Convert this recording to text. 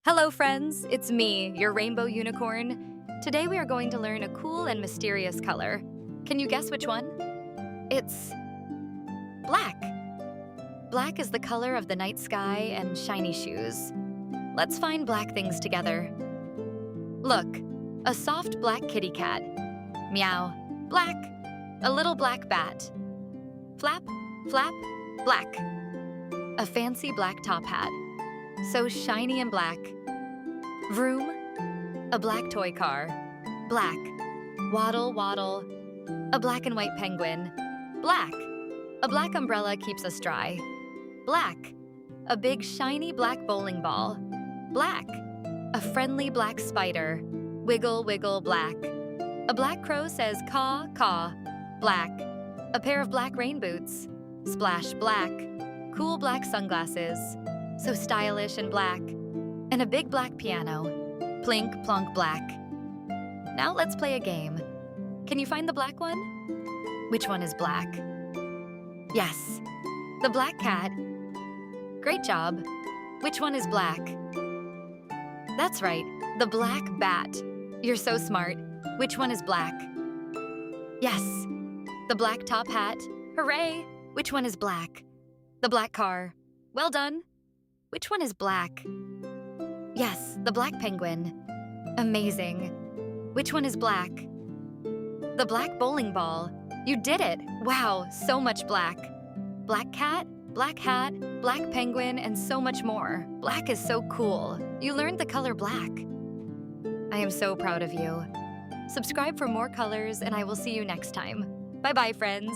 Hello, friends! It's me, your rainbow unicorn. Today we are going to learn a cool and mysterious color. Can you guess which one? It's black. Black is the color of the night sky and shiny shoes. Let's find black things together. Look, a soft black kitty cat. Meow. Black. A little black bat. Flap, flap, black. A fancy black top hat. So shiny and black. Vroom, a black toy car. Black. Waddle, waddle, a black and white penguin. Black. A black umbrella keeps us dry. Black. A big shiny black bowling ball. Black. A friendly black spider. Wiggle, wiggle, black. A black crow says caw, caw. Black. A pair of black rain boots. Splash, black. Cool black sunglasses. So stylish and black. And a big black piano. Plink, plonk, black. Now let's play a game. Can you find the black one? Which one is black? Yes, the black cat. Great job. Which one is black? That's right, the black bat. You're so smart. Which one is black? Yes, the black top hat. Hooray! Which one is black? The black car. Well done. Which one is black? Yes, the black penguin. Amazing. Which one is black? The black bowling ball. You did it! Wow, so much black. Black cat, black hat, black penguin, and so much more. Black is so cool. You learned the color black. I am so proud of you. Subscribe for more colors, and I will see you next time. Bye-bye, friends.